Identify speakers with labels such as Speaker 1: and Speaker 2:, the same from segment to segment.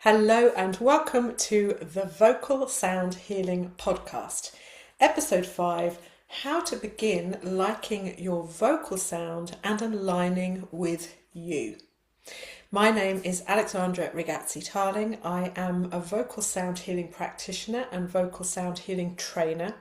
Speaker 1: Hello and welcome to the Vocal Sound Healing Podcast, Episode 5, How to Begin Liking Your Vocal Sound and Aligning with You. My name is Alexandra Rigazzi-Tarling. I am a vocal sound healing practitioner and vocal sound healing trainer.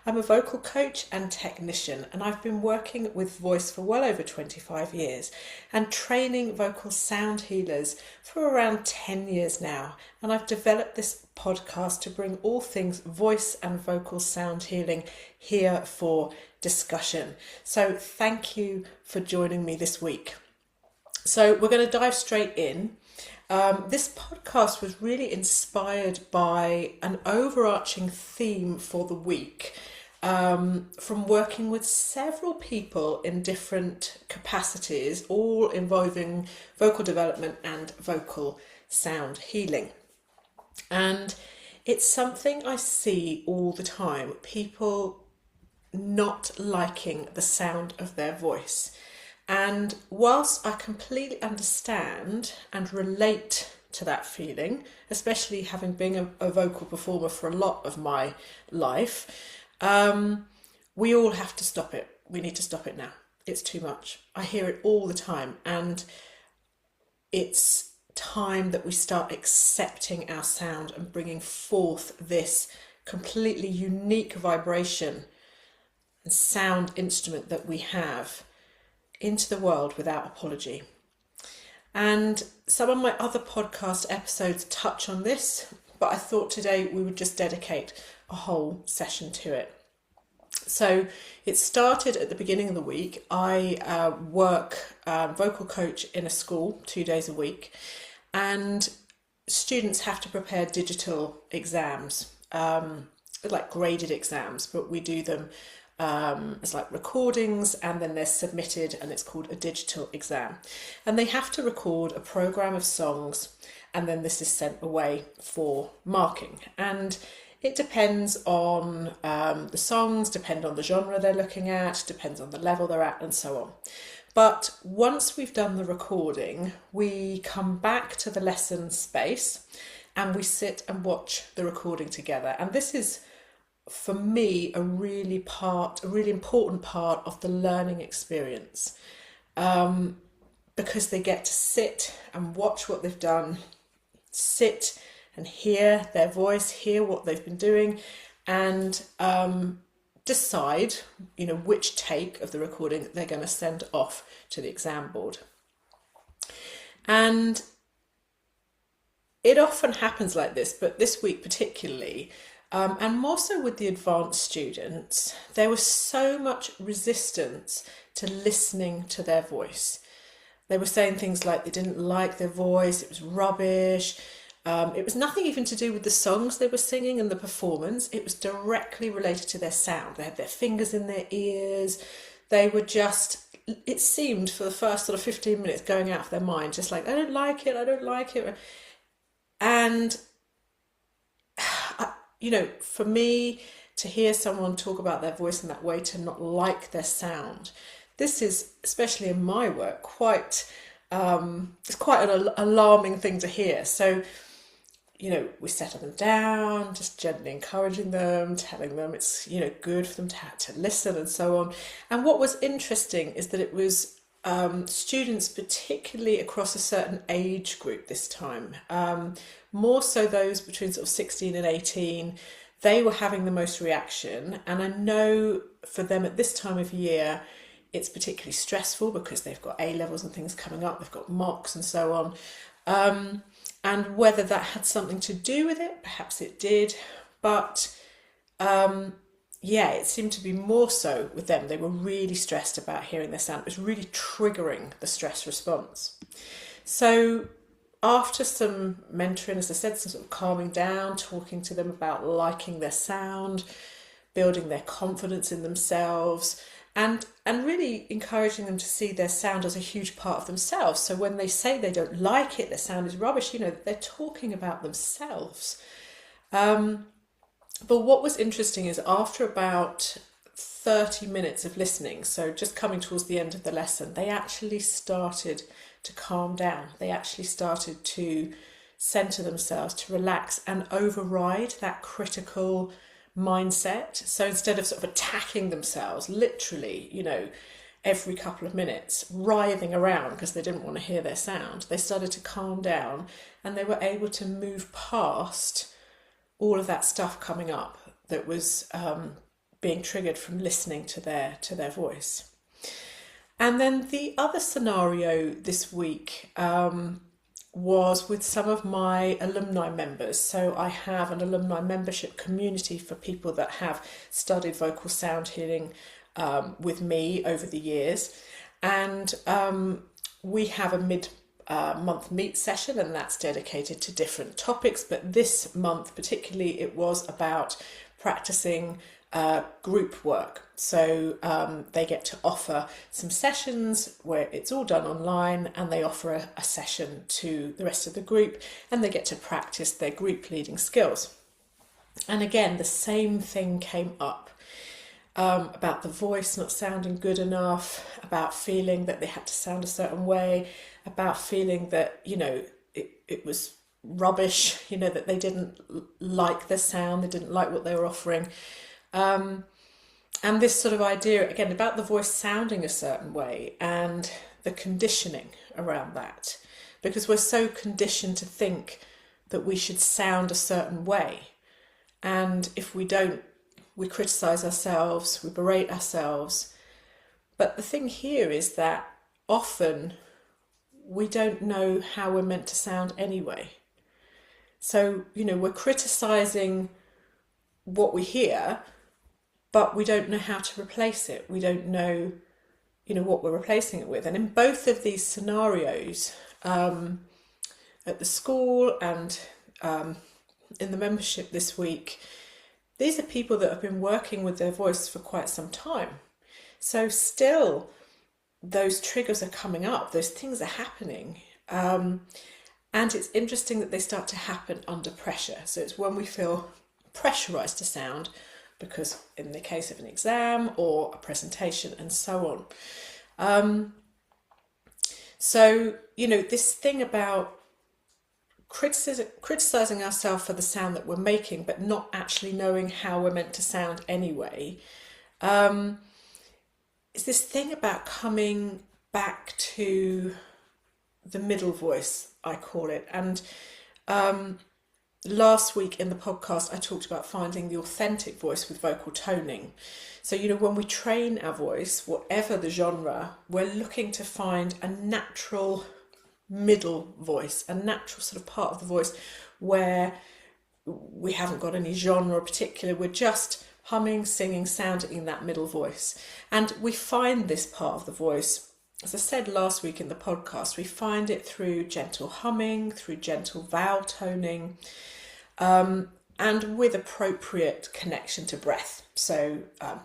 Speaker 1: I'm a vocal coach and technician, and I've been working with voice for well over 25 years and training vocal sound healers for around 10 years now. And I've developed this podcast to bring all things voice and vocal sound healing here for discussion. So thank you for joining me this week. So we're going to dive straight in. This podcast was really inspired by an overarching theme for the week from working with several people in different capacities, all involving vocal development and vocal sound healing. And it's something I see all the time, people not liking the sound of their voice. And whilst I completely understand and relate to that feeling, especially having been a vocal performer for a lot of my life, we all have to stop it. We need to stop it now. It's too much. I hear it all the time, and it's time that we start accepting our sound and bringing forth this completely unique vibration and sound instrument that we have into the world without apology. And some of my other podcast episodes touch on this, but I thought today we would just dedicate a whole session to it. So it started at the beginning of the week. I work vocal coach in a school 2 days a week, and students have to prepare digital exams, like graded exams, but we do them it's like recordings, and then they're submitted, and it's called a digital exam. And they have to record a program of songs, and then this is sent away for marking. And it depends on the songs, depend on the genre they're looking at, depends on the level they're at, and so on. But once we've done the recording, we come back to the lesson space and we sit and watch the recording together. And this is, for me, a really important part of the learning experience, because they get to sit and watch what they've done, sit and hear their voice, hear what they've been doing, and decide, which take of the recording they're going to send off to the exam board. And it often happens like this, but this week particularly, and more so with the advanced students, there was so much resistance to listening to their voice. They were saying things like they didn't like their voice, it was rubbish. It was nothing even to do with the songs they were singing and the performance. It was directly related to their sound. They had their fingers in their ears. They were just, it seemed for the first sort of 15 minutes, going out of their mind, just like, I don't like it. And for me to hear someone talk about their voice in that way, to not like their sound, this is, especially in my work, it's quite an alarming thing to hear. So, we settle them down, just gently encouraging them, telling them it's, good for them to listen and so on. And what was interesting is that it was students, particularly across a certain age group this time, more so those between sort of 16 and 18, they were having the most reaction. And I know for them at this time of year, it's particularly stressful because they've got A-levels and things coming up, they've got mocks and so on. And whether that had something to do with it, perhaps it did, but it seemed to be more so with them. They were really stressed about hearing their sound. It was really triggering the stress response. So after some mentoring, as I said, some sort of calming down, talking to them about liking their sound, building their confidence in themselves, and really encouraging them to see their sound as a huge part of themselves. So when they say they don't like it, their sound is rubbish, they're talking about themselves. But what was interesting is after about 30 minutes of listening, so just coming towards the end of the lesson, they actually started to calm down. They actually started to center themselves, to relax and override that critical mindset. So instead of sort of attacking themselves, literally, every couple of minutes, writhing around because they didn't want to hear their sound, they started to calm down, and they were able to move past all of that stuff coming up that was being triggered from listening to their voice. And then the other scenario this week was with some of my alumni members. So I have an alumni membership community for people that have studied vocal sound healing with me over the years. And we have a mid-month meet session, and that's dedicated to different topics. But this month particularly, it was about practicing group work. So they get to offer some sessions where it's all done online, and they offer a session to the rest of the group, and they get to practice their group leading skills. And again, the same thing came up about the voice not sounding good enough, about feeling that they had to sound a certain way, about feeling that, it was rubbish, that they didn't like the sound, they didn't like what they were offering. And this sort of idea, again, about the voice sounding a certain way and the conditioning around that. Because we're so conditioned to think that we should sound a certain way. And if we don't, we criticise ourselves, we berate ourselves. But the thing here is that often we don't know how we're meant to sound anyway. So, we're criticising what we hear, but we don't know how to replace it. We don't know, what we're replacing it with. And in both of these scenarios, at the school and in the membership this week, these are people that have been working with their voice for quite some time. So still, those triggers are coming up, those things are happening. And it's interesting that they start to happen under pressure. So it's when we feel pressurized to sound, because in the case of an exam or a presentation and so on. So, this thing about criticizing ourselves for the sound that we're making, but not actually knowing how we're meant to sound anyway, is this thing about coming back to the middle voice, I call it. And last week in the podcast, I talked about finding the authentic voice with vocal toning. So, when we train our voice, whatever the genre, we're looking to find a natural middle voice, a natural sort of part of the voice where we haven't got any genre particular, we're just humming, singing, sounding in that middle voice. And we find this part of the voice, as I said last week in the podcast, we find it through gentle humming, through gentle vowel toning, and with appropriate connection to breath. So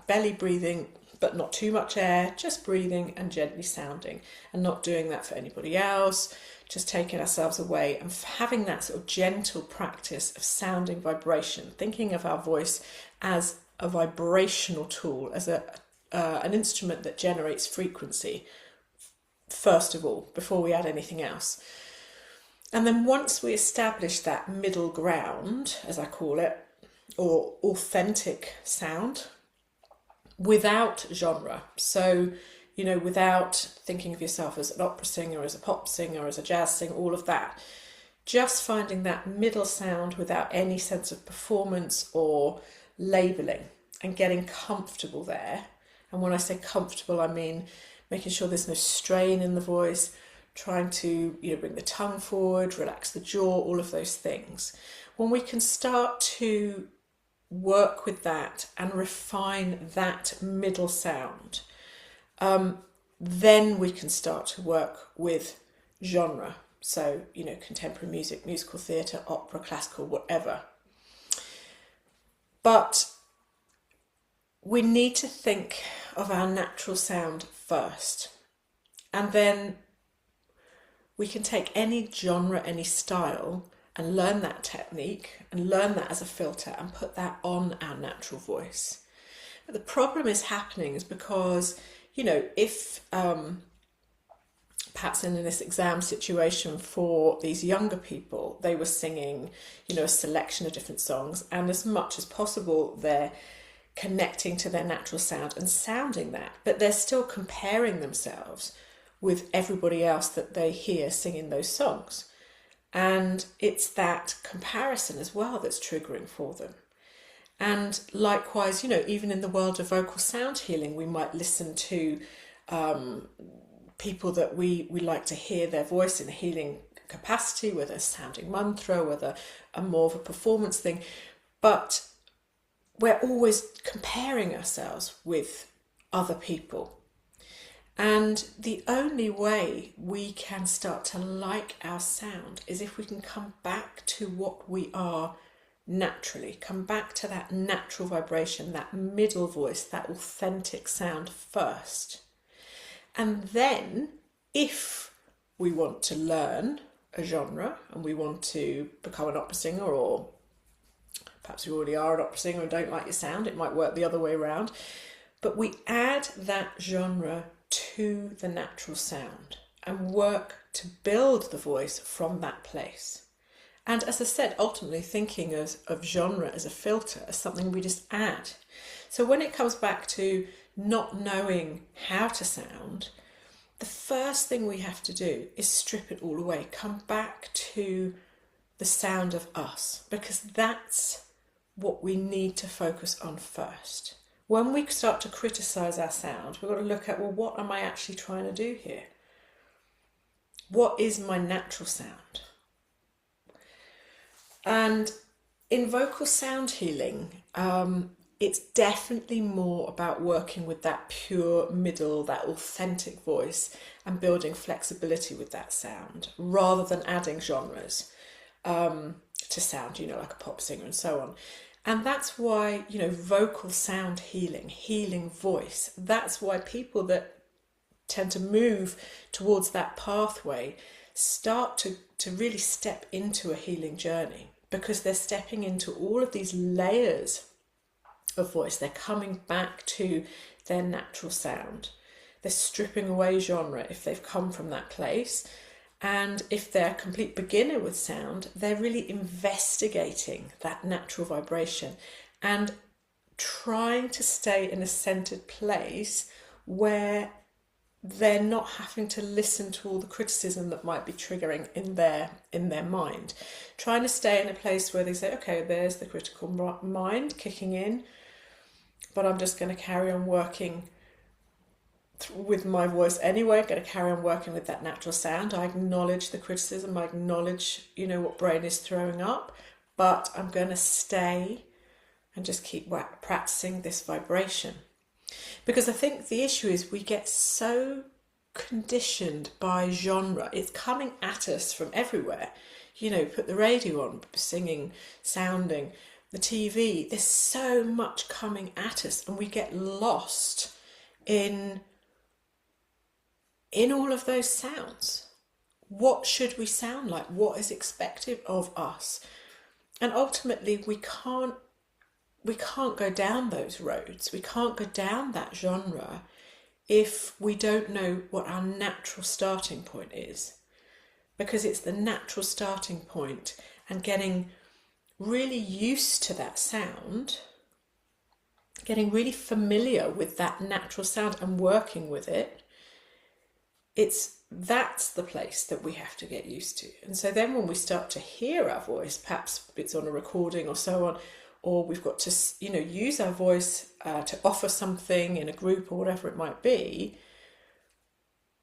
Speaker 1: belly breathing, but not too much air, just breathing and gently sounding, and not doing that for anybody else, just taking ourselves away and having that sort of gentle practice of sounding vibration, thinking of our voice as a vibrational tool, as an instrument that generates frequency, first of all, before we add anything else. And then once we establish that middle ground, as I call it, or authentic sound, without genre, so, without thinking of yourself as an opera singer, as a pop singer, as a jazz singer, all of that, just finding that middle sound without any sense of performance or labelling, and getting comfortable there. And when I say comfortable, I mean making sure there's no strain in the voice, trying to bring the tongue forward, relax the jaw, all of those things. When we can start to work with that and refine that middle sound, then we can start to work with genre. So, contemporary music, musical theatre, opera, classical, whatever. But we need to think of our natural sound first. And then we can take any genre, any style, and learn that technique and learn that as a filter and put that on our natural voice. But the problem is happening is because, if perhaps in this exam situation for these younger people, they were singing, a selection of different songs, and as much as possible, they're connecting to their natural sound and sounding that, but they're still comparing themselves with everybody else that they hear singing those songs. And it's that comparison as well that's triggering for them. And likewise, even in the world of vocal sound healing, we might listen to people that we like to hear their voice in a healing capacity, whether a sounding mantra, whether a more of a performance thing. But we're always comparing ourselves with other people. And the only way we can start to like our sound is if we can come back to what we are naturally, come back to that natural vibration, that middle voice, that authentic sound first. And then, if we want to learn a genre and we want to become an opera singer, or perhaps you already are an opera singer and don't like your sound, it might work the other way around, but we add that genre to the natural sound and work to build the voice from that place. And as I said, ultimately thinking of genre as a filter, as something we just add. So when it comes back to not knowing how to sound, the first thing we have to do is strip it all away, come back to the sound of us, because that's what we need to focus on first. When we start to criticize our sound, we've got to look at, well, what am I actually trying to do here? What is my natural sound? And in vocal sound healing, it's definitely more about working with that pure middle, that authentic voice, and building flexibility with that sound, rather than adding genres to sound, like a pop singer and so on. And that's why, vocal sound healing, healing voice, that's why people that tend to move towards that pathway start to really step into a healing journey, because they're stepping into all of these layers of voice. They're coming back to their natural sound. They're stripping away genre if they've come from that place. And if they're a complete beginner with sound, they're really investigating that natural vibration and trying to stay in a centered place where they're not having to listen to all the criticism that might be triggering in their mind. Trying to stay in a place where they say, okay, there's the critical mind kicking in, but I'm just going to carry on working with my voice anyway. I'm going to carry on working with that natural sound. I acknowledge the criticism, I acknowledge, what brain is throwing up, but I'm going to stay and just keep practicing this vibration. Because I think the issue is we get so conditioned by genre. It's coming at us from everywhere. Put the radio on, singing, sounding, the TV. There's so much coming at us, and we get lost in all of those sounds. What should we sound like? What is expected of us? And ultimately, we can't go down those roads. We can't go down that genre if we don't know what our natural starting point is. Because it's the natural starting point, and getting really used to that sound, getting really familiar with that natural sound and working with it, that's the place that we have to get used to. And so then when we start to hear our voice, perhaps it's on a recording or so on, or we've got to, use our voice to offer something in a group or whatever it might be,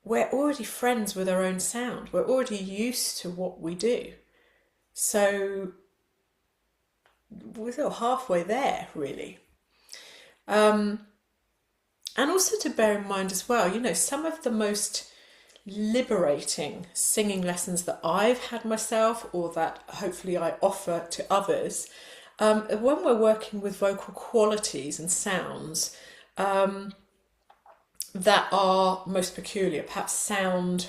Speaker 1: we're already friends with our own sound. We're already used to what we do. So we're sort of halfway there, really. And also to bear in mind as well, some of the most liberating singing lessons that I've had myself, or that hopefully I offer to others, when we're working with vocal qualities and sounds that are most peculiar, perhaps sound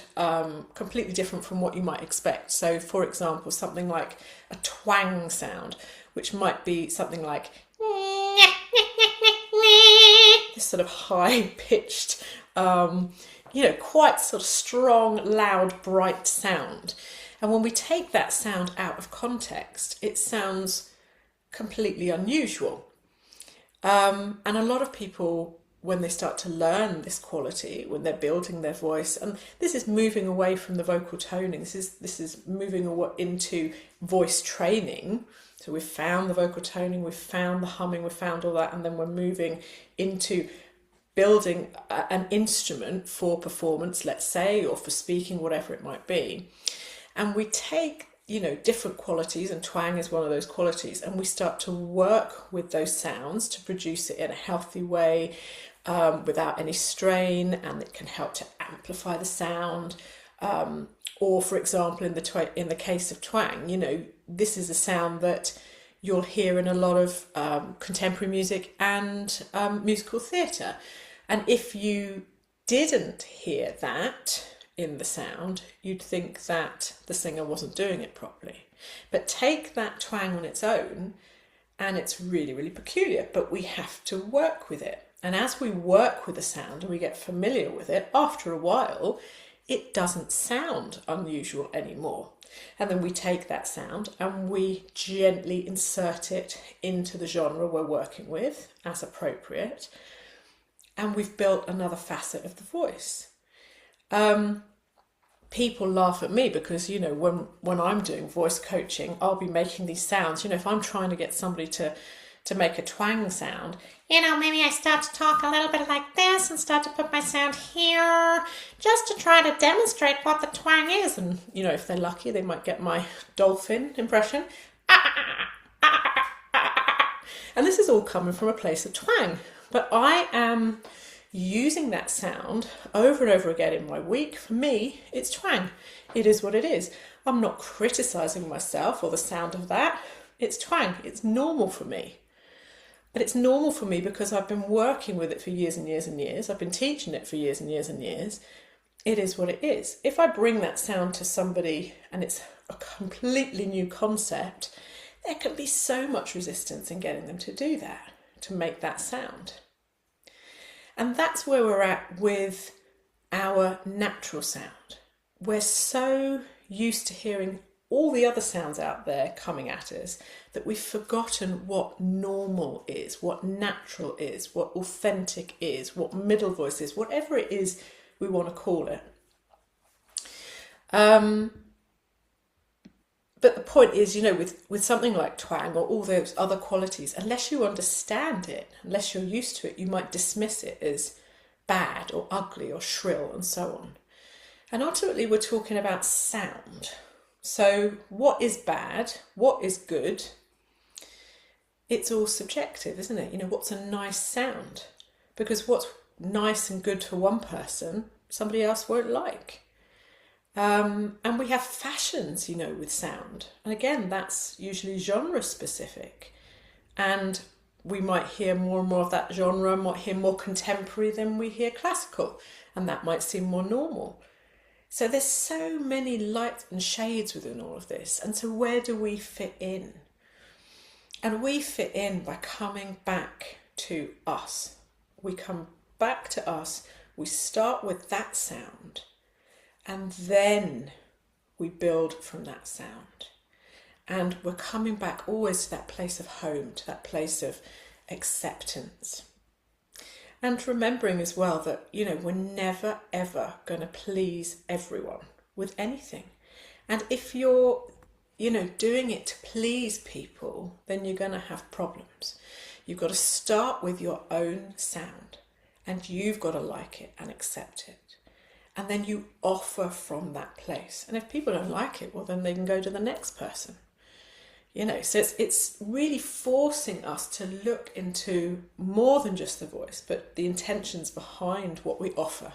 Speaker 1: completely different from what you might expect. So for example, something like a twang sound, which might be something like this sort of high-pitched quite sort of strong, loud, bright sound. And when we take that sound out of context, it sounds completely unusual. And a lot of people, when they start to learn this quality, when they're building their voice, and this is moving away from the vocal toning, this is moving into voice training. So we've found the vocal toning, we've found the humming, we've found all that, and then we're moving into building an instrument for performance, let's say, or for speaking, whatever it might be. And we take, different qualities, and twang is one of those qualities, and we start to work with those sounds to produce it in a healthy way, without any strain, and it can help to amplify the sound. Or, for example, in the case of twang, this is a sound that you'll hear in a lot of contemporary music and musical theatre. And if you didn't hear that in the sound, you'd think that the singer wasn't doing it properly. But take that twang on its own, and it's really, really peculiar, but we have to work with it. And as we work with the sound and we get familiar with it, after a while, it doesn't sound unusual anymore. And then we take that sound and we gently insert it into the genre we're working with as appropriate. And we've built another facet of the voice. People laugh at me because, when I'm doing voice coaching, I'll be making these sounds. If I'm trying to get somebody to make a twang sound, maybe I start to talk a little bit like this and start to put my sound here just to try to demonstrate what the twang is. And, if they're lucky, they might get my dolphin impression. And this is all coming from a place of twang. But I am using that sound over and over again in my week. For me, it's twang. It is what it is. I'm not criticizing myself or the sound of that. It's twang. It's normal for me. But it's normal for me because I've been working with it for years and years and years. I've been teaching it for years and years and years. It is what it is. If I bring that sound to somebody and it's a completely new concept, there can be so much resistance in getting them to do that, to make that sound. And that's where we're at with our natural sound. We're so used to hearing all the other sounds out there coming at us that we've forgotten what normal is, what natural is, what authentic is, what middle voice is, whatever it is we want to call it. But the point is, with something like twang or all those other qualities, unless you understand it, unless you're used to it, you might dismiss it as bad or ugly or shrill and so on. And ultimately, we're talking about sound. So what is bad? What is good? It's all subjective, isn't it? What's a nice sound? Because what's nice and good for one person, somebody else won't like. And we have fashions, with sound. And again, that's usually genre specific. And we might hear more and more of that genre, might hear more contemporary than we hear classical. And that might seem more normal. So there's so many lights and shades within all of this. And so where do we fit in? And we fit in by coming back to us. We come back to us. We start with that sound. And then we build from that sound. And we're coming back always to that place of home, to that place of acceptance. And remembering as well that, we're never, ever going to please everyone with anything. And if you're, doing it to please people, then you're going to have problems. You've got to start with your own sound. And you've got to like it and accept it. And then you offer from that place. And if people don't like it, well, then they can go to the next person. So it's really forcing us to look into more than just the voice, but the intentions behind what we offer.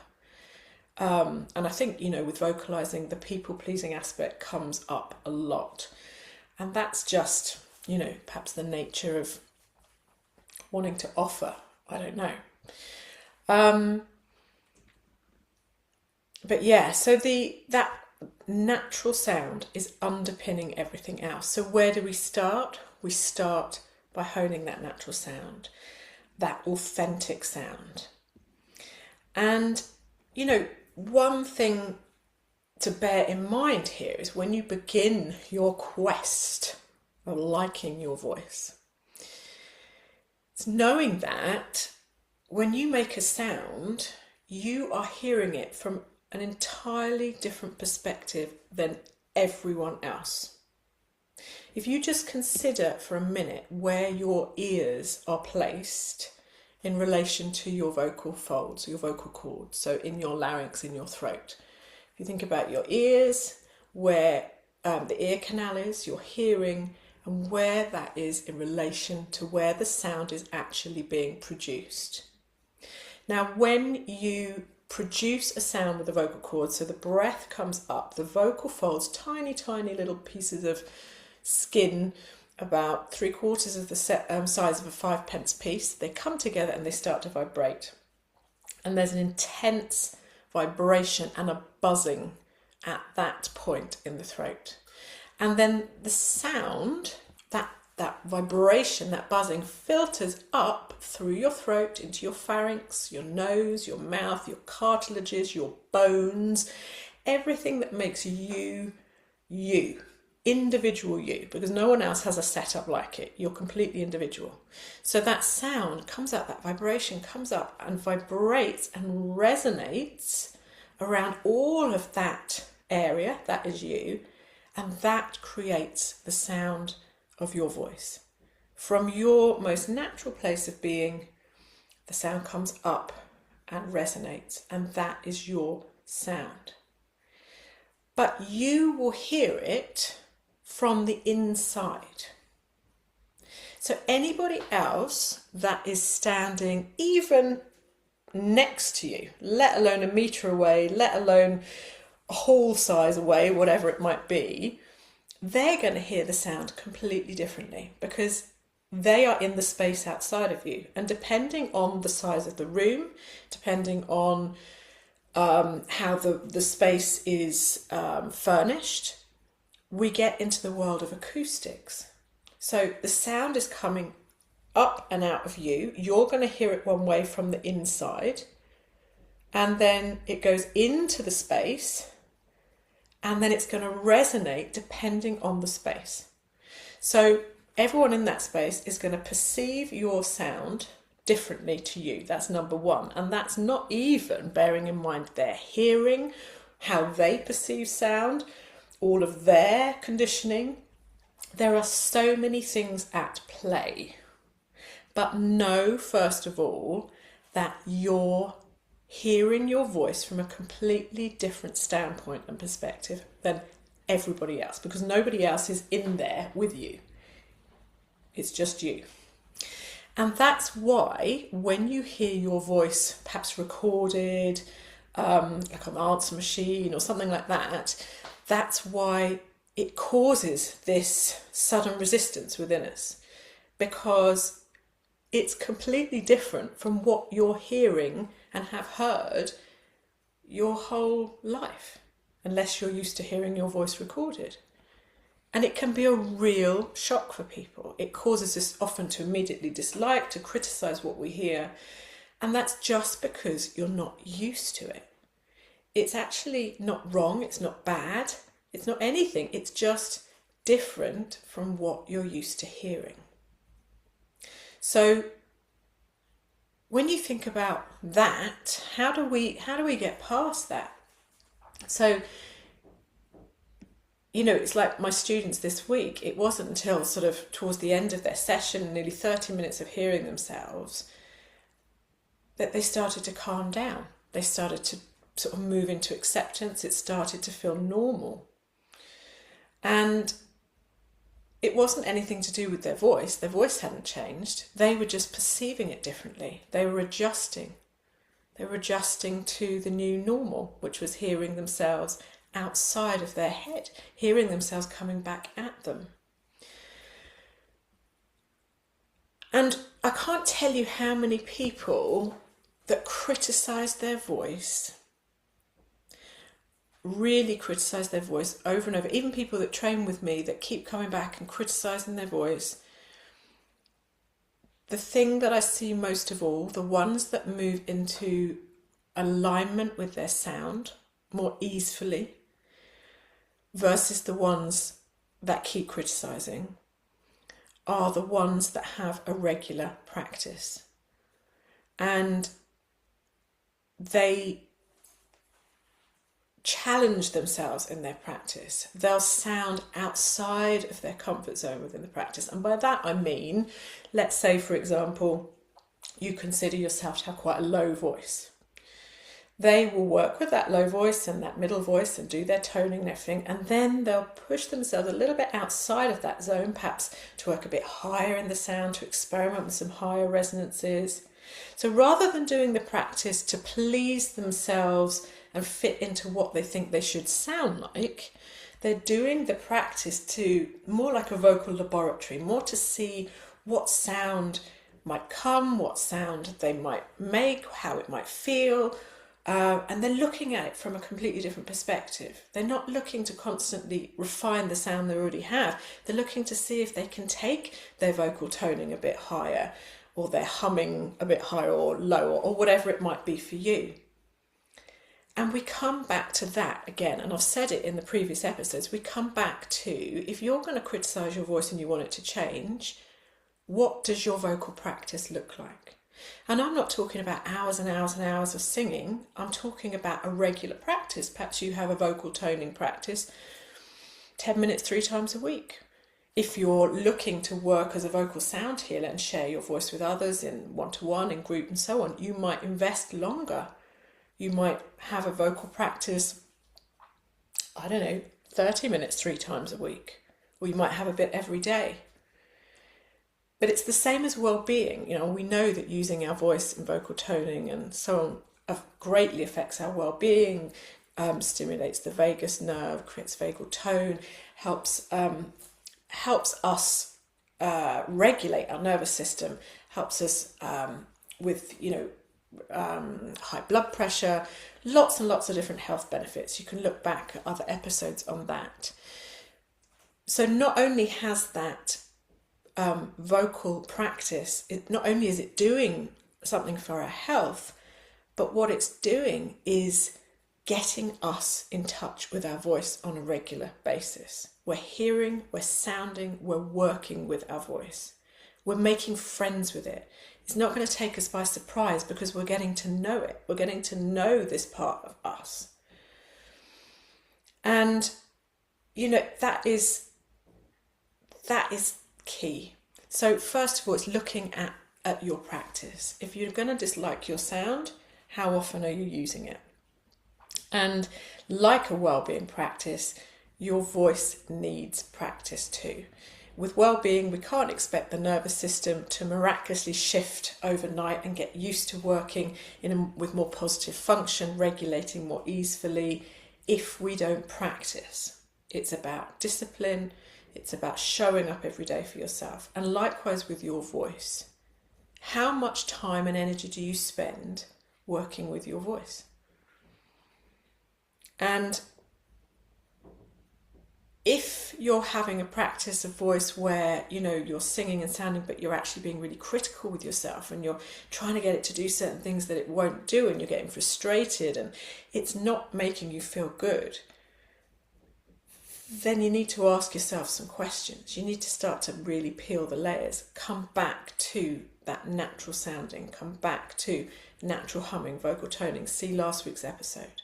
Speaker 1: And I think, with vocalizing, the people-pleasing aspect comes up a lot. And that's just, perhaps the nature of wanting to offer. I don't know. But yeah, so that natural sound is underpinning everything else. So where do we start? We start by honing that natural sound, that authentic sound. And, one thing to bear in mind here is when you begin your quest of liking your voice, it's knowing that when you make a sound, you are hearing it from an entirely different perspective than everyone else. If you just consider for a minute where your ears are placed in relation to your vocal folds, your vocal cords, so in your larynx, in your throat. If you think about your ears, where the ear canal is, your hearing, and where that is in relation to where the sound is actually being produced. Now, when you produce a sound with the vocal cords, so the breath comes up, the vocal folds, tiny, tiny little pieces of skin, about 3/4 of the size of a 5-pence piece, they come together and they start to vibrate. And there's an intense vibration and a buzzing at that point in the throat. And then the sound, that vibration, that buzzing filters up through your throat into your pharynx, your nose, your mouth, your cartilages, your bones, everything that makes you, individual you, because no one else has a setup like it. You're completely individual. So that sound comes up, that vibration comes up and vibrates and resonates around all of that area, that is you, and that creates the sound of your voice. From your most natural place of being, the sound comes up and resonates, and that is your sound. But you will hear it from the inside. So anybody else that is standing even next to you, let alone a metre away, let alone a hall size away, whatever it might be, they're going to hear the sound completely differently because they are in the space outside of you. And depending on the size of the room, depending on how the space is furnished, we get into the world of acoustics. So the sound is coming up and out of you. You're going to hear it one way from the inside, and then it goes into the space, and then it's going to resonate depending on the space. So everyone in that space is going to perceive your sound differently to you. That's number one. And that's not even bearing in mind their hearing, how they perceive sound, all of their conditioning. There are so many things at play. But know, first of all, that you're hearing your voice from a completely different standpoint and perspective than everybody else, because nobody else is in there with you. It's just you. And that's why when you hear your voice perhaps recorded, like on an answer machine or something like that, that's why it causes this sudden resistance within us, because it's completely different from what you're hearing and have heard your whole life, unless you're used to hearing your voice recorded. And it can be a real shock for people. It causes us often to immediately dislike, to criticise what we hear. And that's just because you're not used to it. It's actually not wrong, it's not bad, it's not anything. It's just different from what you're used to hearing. So when you think about that, how do we get past that? So, you know, it's like my students this week, it wasn't until sort of towards the end of their session, nearly 30 minutes of hearing themselves, that they started to calm down. They started to sort of move into acceptance. It started to feel normal. And it wasn't anything to do with their voice. Their voice hadn't changed. They were just perceiving it differently. They were adjusting. They were adjusting to the new normal, which was hearing themselves outside of their head, hearing themselves coming back at them. And I can't tell you how many people that criticise their voice, really criticise their voice over and over, even people that train with me that keep coming back and criticising their voice. The thing that I see most of all, the ones that move into alignment with their sound more easily versus the ones that keep criticizing are the ones that have a regular practice. And they challenge themselves in their practice. They'll sound outside of their comfort zone within the practice. And by that I mean, let's say, for example, you consider yourself to have quite a low voice. They will work with that low voice and that middle voice and do their toning and everything, and then they'll push themselves a little bit outside of that zone, perhaps to work a bit higher in the sound, to experiment with some higher resonances. So rather than doing the practice to please themselves and fit into what they think they should sound like, they're doing the practice to more like a vocal laboratory, more to see what sound might come, what sound they might make, how it might feel. And they're looking at it from a completely different perspective. They're not looking to constantly refine the sound they already have. They're looking to see if they can take their vocal toning a bit higher, or their humming a bit higher or lower, or whatever it might be for you. And we come back to that again, and I've said it in the previous episodes, we come back to, if you're going to criticise your voice and you want it to change, what does your vocal practice look like? And I'm not talking about hours and hours and hours of singing. I'm talking about a regular practice. Perhaps you have a vocal toning practice 10 minutes 3 times a week. If you're looking to work as a vocal sound healer and share your voice with others in one-to-one, in group and so on, you might invest longer. You might have a vocal practice, 30 minutes 3 times a week. Or you might have a bit every day. But it's the same as well-being. We know that using our voice and vocal toning and so on greatly affects our well-being, stimulates the vagus nerve, creates vagal tone, helps us regulate our nervous system, helps us with high blood pressure, lots and lots of different health benefits. You can look back at other episodes on that. So not only has that vocal practice, not only is it doing something for our health, but what it's doing is getting us in touch with our voice on a regular basis. We're hearing, we're sounding, we're working with our voice. We're making friends with it. It's not going to take us by surprise because we're getting to know it. We're getting to know this part of us. And, that is key. So first of all, it's looking at your practice. If you're going to dislike your sound, how often are you using it? And like a well-being practice, your voice needs practice too. With well-being, we can't expect the nervous system to miraculously shift overnight and get used to working with more positive function, regulating more easily if we don't practice. It's about discipline. It's about showing up every day for yourself. And likewise with your voice. How much time and energy do you spend working with your voice? And if you're having a practice of voice where, you're singing and sounding, but you're actually being really critical with yourself and you're trying to get it to do certain things that it won't do and you're getting frustrated and it's not making you feel good, then you need to ask yourself some questions. You need to start to really peel the layers. Come back to that natural sounding. Come back to natural humming, vocal toning. See last week's episode.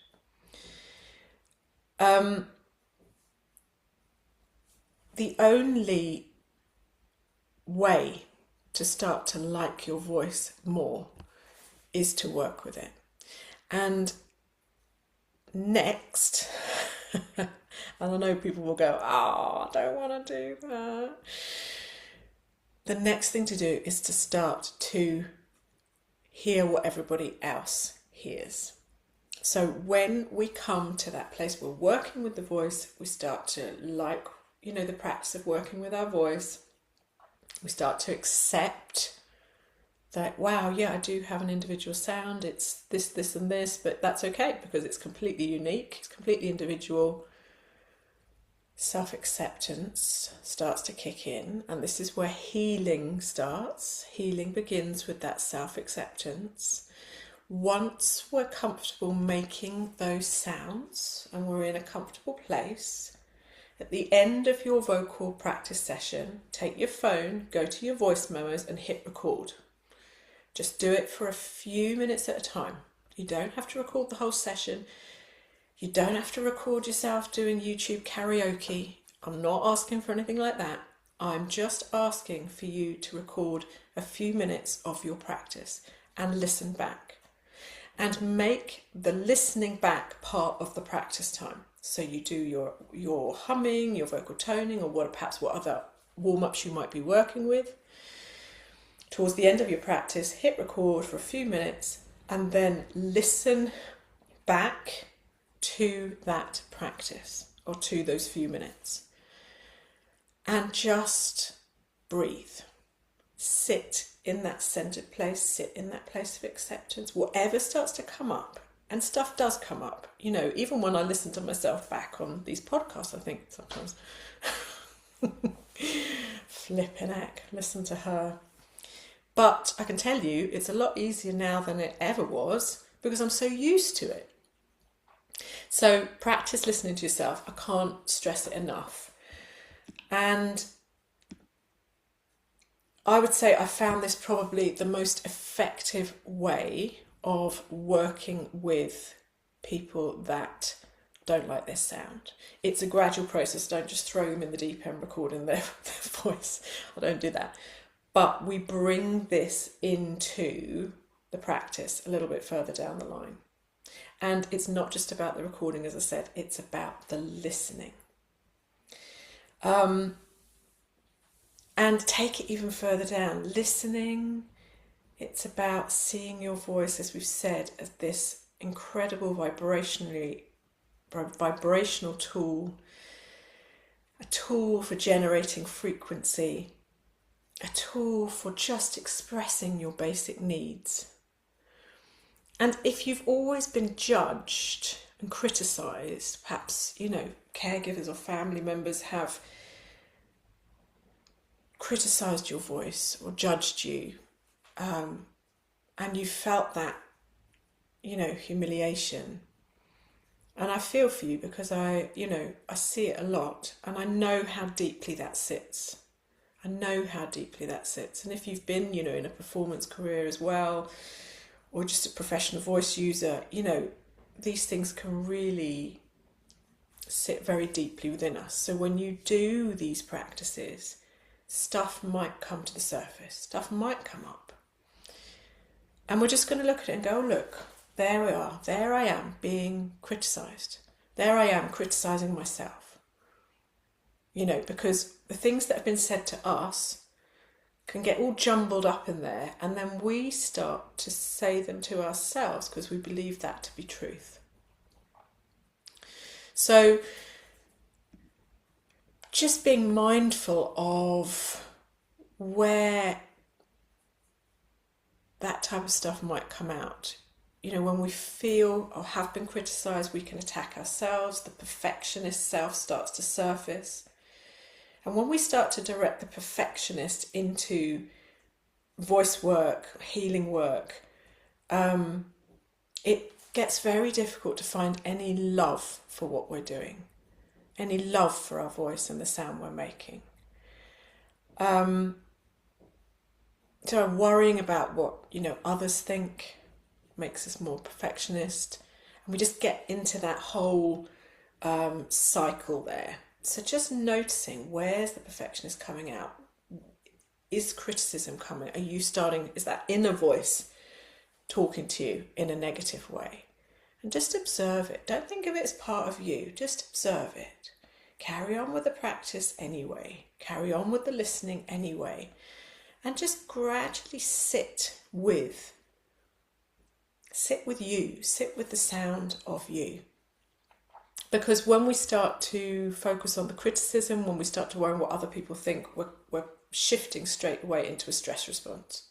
Speaker 1: The only way to start to like your voice more is to work with it. And next... and I know people will go, I don't want to do that. The next thing to do is to start to hear what everybody else hears. So when we come to that place, we're working with the voice, we start to like, the practice of working with our voice. We start to accept that, wow, yeah, I do have an individual sound. It's this, this and this, but that's okay because it's completely unique. It's completely individual. Self-acceptance starts to kick in, and this is where healing starts. Healing begins with that self-acceptance, Once we're comfortable making those sounds and we're in a comfortable place, at the end of your vocal practice session, take your phone, go to your voice memos and hit record. Just do it for a few minutes at a time. You don't have to record the whole session. You don't have to record yourself doing YouTube karaoke. I'm not asking for anything like that. I'm just asking for you to record a few minutes of your practice and listen back. And make the listening back part of the practice time. So you do your humming, your vocal toning, or perhaps what other warm-ups you might be working with. Towards the end of your practice, hit record for a few minutes and then listen back to that practice or to those few minutes. And just breathe. Sit in that centered place, sit in that place of acceptance. Whatever starts to come up, and stuff does come up. You know, even when I listen to myself back on these podcasts, I think sometimes, flipping heck, listen to her. But I can tell you, it's a lot easier now than it ever was because I'm so used to it. So practice listening to yourself. I can't stress it enough. And I would say I found this probably the most effective way of working with people that don't like their sound. It's a gradual process. Don't just throw them in the deep end recording their voice. I don't do that. But we bring this into the practice a little bit further down the line. And it's not just about the recording, as I said, it's about the listening. And take it even further down. Listening, it's about seeing your voice, as we've said, as this incredible vibrational tool, a tool for generating frequency, a tool for just expressing your basic needs. And if you've always been judged and criticised, perhaps, you know, caregivers or family members have criticised your voice or judged you, and you felt that, you know, humiliation. And I feel for you because I see it a lot and I know how deeply that sits. And if you've been, you know, in a performance career as well, or just a professional voice user, you know, these things can really sit very deeply within us. So when you do these practices, stuff might come to the surface, stuff might come up. And we're just going to look at it and go, look, there we are, there I am being criticised. There I am criticising myself. You know, because the things that have been said to us can get all jumbled up in there, and then we start to say them to ourselves because we believe that to be truth. So just being mindful of where that type of stuff might come out. You know, when we feel or have been criticised, we can attack ourselves. The perfectionist self starts to surface. And when we start to direct the perfectionist into voice work, healing work, it gets very difficult to find any love for what we're doing. Any love for our voice and the sound we're making. So worrying about what, you know, others think makes us more perfectionist, and we just get into that whole cycle there. So just noticing, where's the perfectionist coming out? Is criticism coming? Is that inner voice talking to you in a negative way? And just observe it. Don't think of it as part of you. Just observe it. Carry on with the practice anyway. Carry on with the listening anyway. And just gradually sit with you. Sit with the sound of you. Because when we start to focus on the criticism, when we start to worry what other people think, we're shifting straight away into a stress response.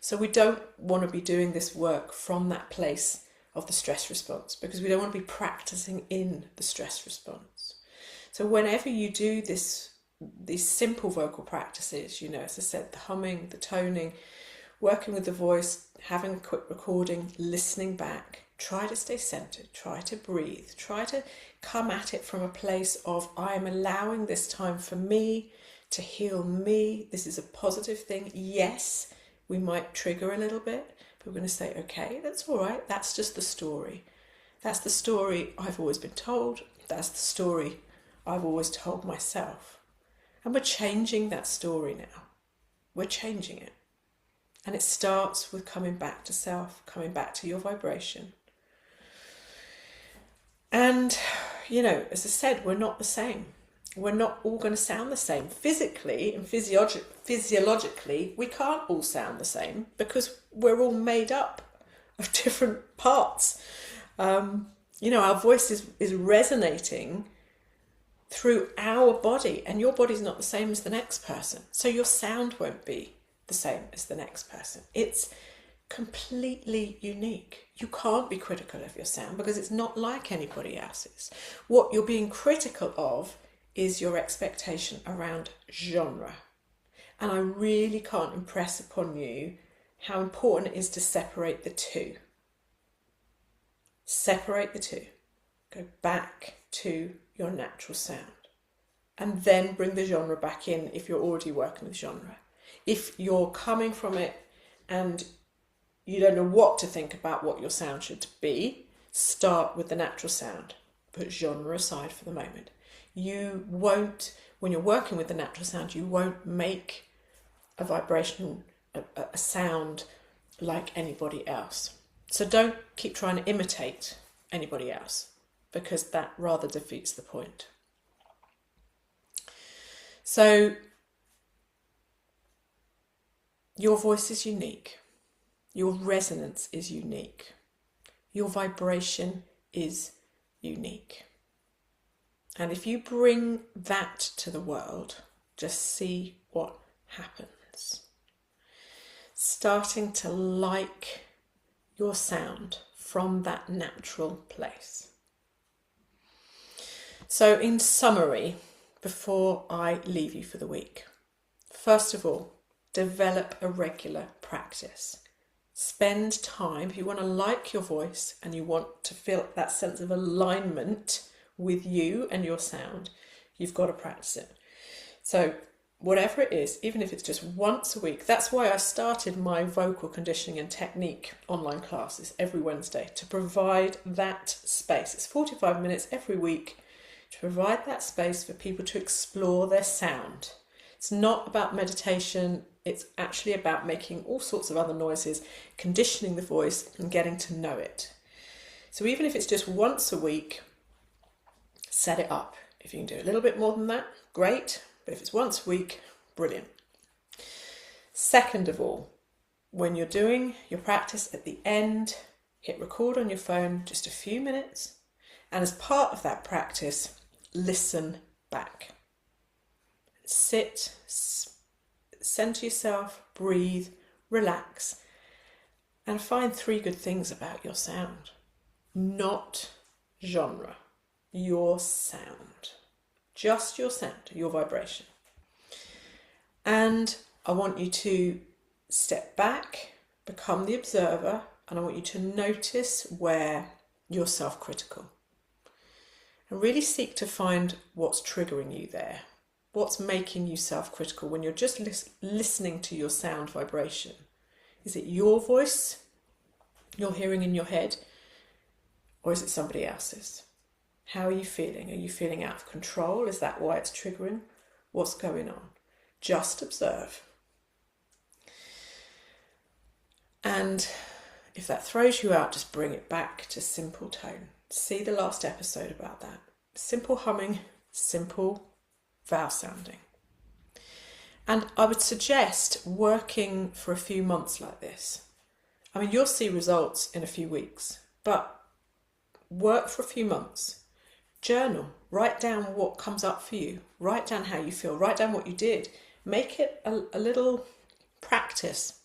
Speaker 1: So we don't want to be doing this work from that place of the stress response, because we don't want to be practicing in the stress response. So whenever you do these simple vocal practices, you know, as I said, the humming, the toning, working with the voice, having a quick recording, listening back. Try to stay centered, try to breathe, try to come at it from a place of, I am allowing this time for me to heal me. This is a positive thing. Yes, we might trigger a little bit, but we're going to say, okay, that's all right. That's just the story. That's the story I've always been told. That's the story I've always told myself. And we're changing that story now. We're changing it. And it starts with coming back to self, coming back to your vibration. And, you know, as I said, we're not the same. We're not all going to sound the same. Physically and physiologically, we can't all sound the same because we're all made up of different parts. You know, our voice is resonating through our body, and your body's not the same as the next person. So your sound won't be the same as the next person. It's completely unique. You can't be critical of your sound because it's not like anybody else's. What you're being critical of is your expectation around genre. And I really can't impress upon you how important it is to separate the two. Separate the two. Go back to your natural sound. And then bring the genre back in if you're already working with genre. If you're coming from it and you don't know what to think about what your sound should be, start with the natural sound. Put genre aside for the moment. You won't, when you're working with the natural sound, you won't make a vibration, a sound like anybody else. So don't keep trying to imitate anybody else because that rather defeats the point. So your voice is unique. Your resonance is unique. Your vibration is unique. And if you bring that to the world, just see what happens. Starting to like your sound from that natural place. So in summary, before I leave you for the week, first of all, develop a regular practice. Spend time, if you want to like your voice and you want to feel that sense of alignment with you and your sound, you've got to practice it. So whatever it is, even if it's just once a week, that's why I started my vocal conditioning and technique online classes every Wednesday, to provide that space. It's 45 minutes every week to provide that space for people to explore their sound. It's not about meditation. It's actually about making all sorts of other noises, conditioning the voice and getting to know it. So even if it's just once a week, set it up. If you can do a little bit more than that, great. But if it's once a week, brilliant. Second of all, when you're doing your practice at the end, hit record on your phone just a few minutes. And as part of that practice, listen back. Sit, center yourself, breathe, relax, and find 3 good things about your sound. Not genre, your sound. Just your sound, your vibration. And I want you to step back, become the observer, and I want you to notice where you're self-critical. And really seek to find what's triggering you there. What's making you self-critical when you're just listening to your sound vibration? Is it your voice you're hearing in your head? Or is it somebody else's? How are you feeling? Are you feeling out of control? Is that why it's triggering? What's going on? Just observe. And if that throws you out, just bring it back to simple tone. See the last episode about that. Simple humming, simple vowel sounding. And I would suggest working for a few months like this. I mean, you'll see results in a few weeks, but work for a few months. Journal, write down what comes up for you, write down how you feel, write down what you did. Make it a little practice.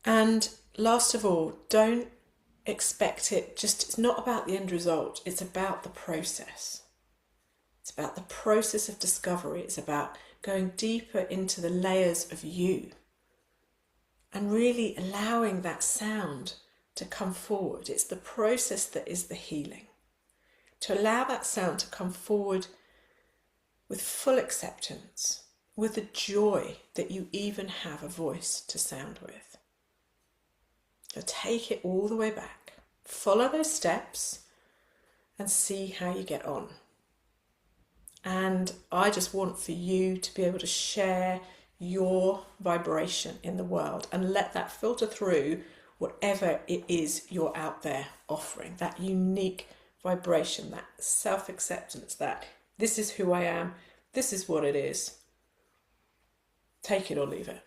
Speaker 1: And last of all, don't expect it, it's not about the end result, it's about the process. It's about the process of discovery. It's about going deeper into the layers of you and really allowing that sound to come forward. It's the process that is the healing. To allow that sound to come forward with full acceptance, with the joy that you even have a voice to sound with. So take it all the way back. Follow those steps and see how you get on. And I just want for you to be able to share your vibration in the world and let that filter through whatever it is you're out there offering. That unique vibration, that self-acceptance, that this is who I am, this is what it is. Take it or leave it.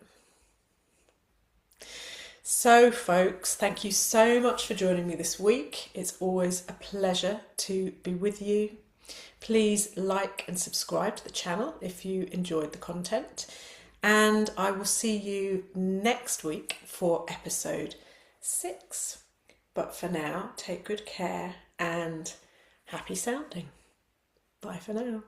Speaker 1: So folks, thank you so much for joining me this week. It's always a pleasure to be with you. Please like and subscribe to the channel if you enjoyed the content. And I will see you next week for episode 6. But for now, take good care and happy sounding. Bye for now.